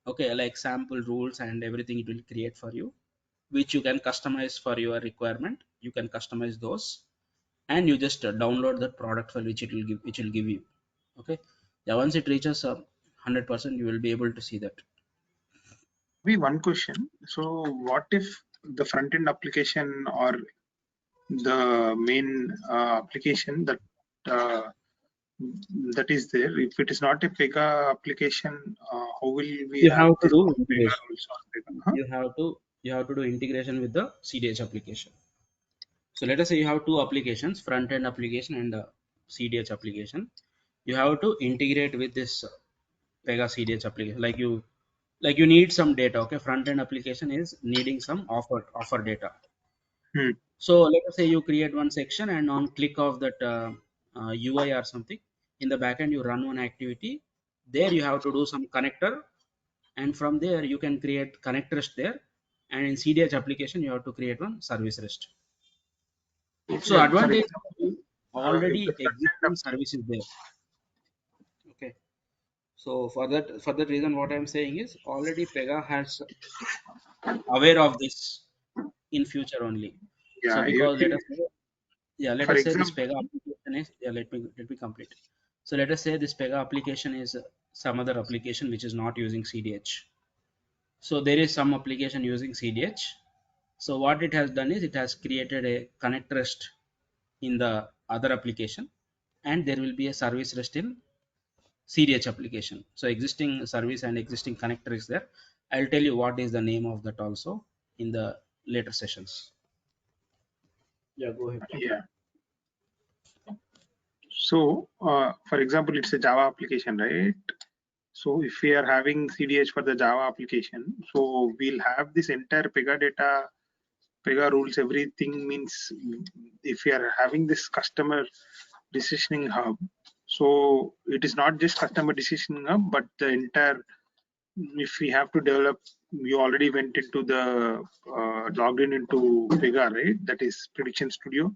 Okay, like sample rules and everything it will create for you, which you can customize for your requirement. You can customize those, and you just download that product file which it will give, which will give you. Okay, yeah, once it reaches 100%, you will be able to see that. Be one question. So what if the front end application or the main application that that is there, if it is not a Pega application, how will we You have have to this do Pega integration. rules on Pega? Huh? You have to do integration with the CDH application. So let us say you have two applications, front end application and CDH application. You have to integrate with this Pega CDH application. Like you need some data. Okay, front end application is needing some offer data. Hmm. So let us say you create one section, and on click of that UI or something in the backend, you run one activity. There you have to do some connector, and from there you can create connect rest there. And in CDH application, you have to create one service rest. So Yeah, for advantage example, is if the already front end existing service is there. Okay. So for that reason, what I'm saying is already Pega has aware of this in future only. So yeah, because let for us say this example, Pega application is, yeah, let me complete. So let us say this Pega application is some other application which is not using CDH. So there is some application using CDH. So what it has done is it has created a connect rest in the other application, and there will be a service rest in CDH application. So existing service and existing connector is there. I'll tell you what is the name of that also in the later sessions. Yeah, go ahead. yeah. So, for example, it's a Java application, right? So if we are having CDH for the Java application, so we'll have this entire Pega data, Pega rules, everything means if we are having this customer decisioning hub, so it is not just customer decisioning hub, but the entire, if we have to develop, you already went into the logged in into Pega, right? That is Prediction Studio.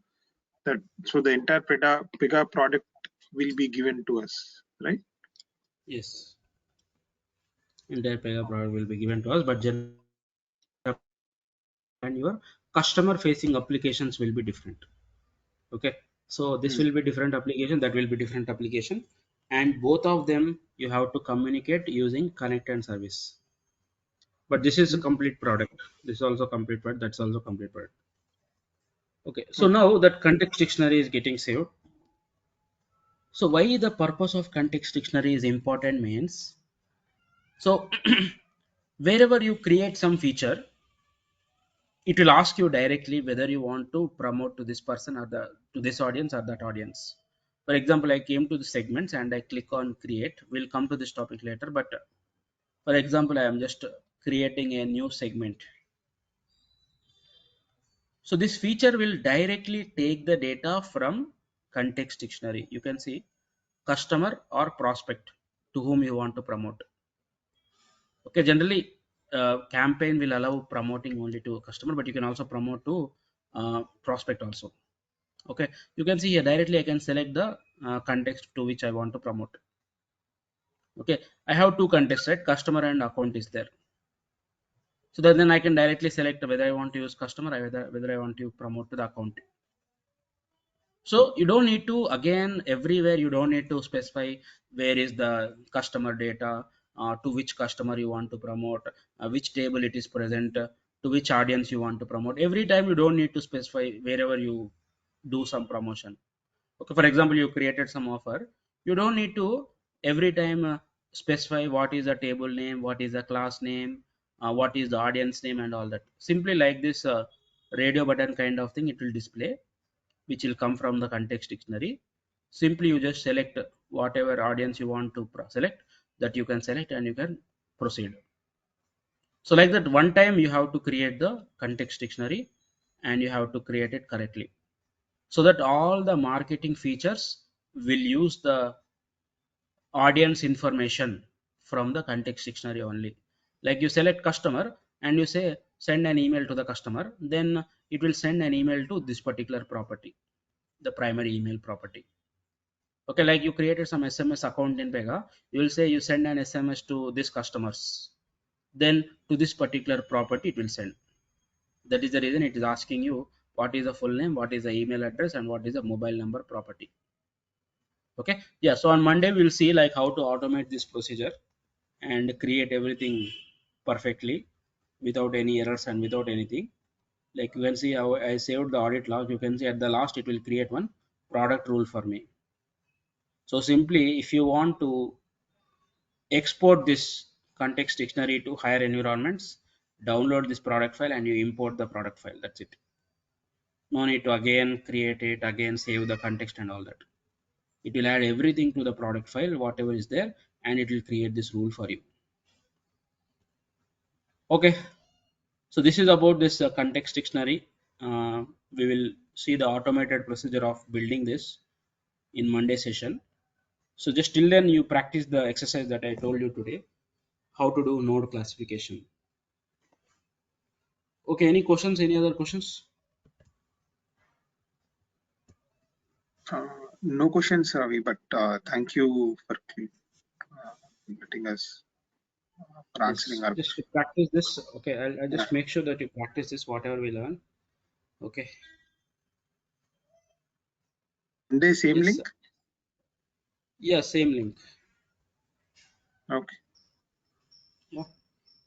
That so the entire Pega product will be given to us, right? Yes, entire Pega product will be given to us, but generally and your customer facing applications will be different. Okay, so this will be different application, that will be different application, and both of them you have to communicate using connect and service. But this is a complete product. This is also complete product. That's also complete product. Okay, so now that context dictionary is getting saved. So why the purpose of context dictionary is important means, so wherever you create some feature, it will ask you directly whether you want to promote to this person or the to this audience or that audience. For example, I came to the segments and I click on create. We'll come to this topic later, but for example, I am just creating a new segment. So this feature will directly take the data from context dictionary. You can see customer or prospect to whom you want to promote. Okay, generally campaign will allow promoting only to a customer, but you can also promote to prospect also. Okay, you can see here directly I can select the context to which I want to promote. Okay, I have two contexts, right? Customer and account is there. So that then I can directly select whether I want to use customer or whether I want to promote to the account. So you don't need to, again, everywhere you don't need to specify where is the customer data, to which customer you want to promote, which table it is present, to which audience you want to promote. Every time you don't need to specify wherever you do some promotion. Okay, for example, you created some offer. You don't need to every time specify what is the table name, what is the class name, what is the audience name, and all that. Simply like this radio button kind of thing, it will display, which will come from the context dictionary. Simply you just select whatever audience you want to select, that you can select and you can proceed. So like that, one time you have to create the context dictionary and you have to create it correctly, so that all the marketing features will use the audience information from the context dictionary only. Like you select customer and you say send an email to the customer, then it will send an email to this particular property, the primary email property. Okay, like you created some SMS account in Pega, you will say you send an SMS to this customers, then to this particular property it will send. That is the reason it is asking you what is the full name, what is the email address, and what is the mobile number property. Okay, yeah, so on Monday we'll see like how to automate this procedure and create everything perfectly without any errors and without anything. Like you can see how I saved the audit log. You can see at the last it will create one product rule for me. So simply if you want to export this context dictionary to higher environments, download this product file and you import the product file. That's it. No need to again create it, again save the context and all that. It will add everything to the product file, whatever is there, and it will create this rule for you. Okay, so this is about this context dictionary. We will see the automated procedure of building this in Monday session. So just till then you practice the exercise that I told you today, how to do node classification. Okay, any questions? Any other questions? No questions, Ravi, but thank you for letting us for answering Yes, our just questions. practice this. Okay, I'll Yeah. just make sure that you practice this, whatever we learn. Okay. Monday, same Yes. link? Yeah, same link. Okay. Yeah.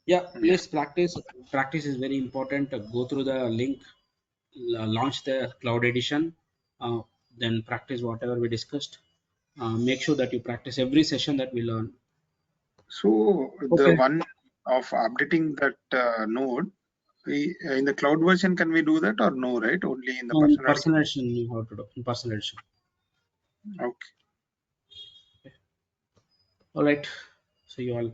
Yeah, Yeah. please practice. Practice is very important. Go through the link, launch the cloud edition, then practice whatever we discussed. Make sure that you practice every session that we learn. So the Okay. one of updating that node, in the cloud version, can we do that or no, right? Only in the In personal edition? personal edition, you have to do in personal edition. Okay. All right. See you all.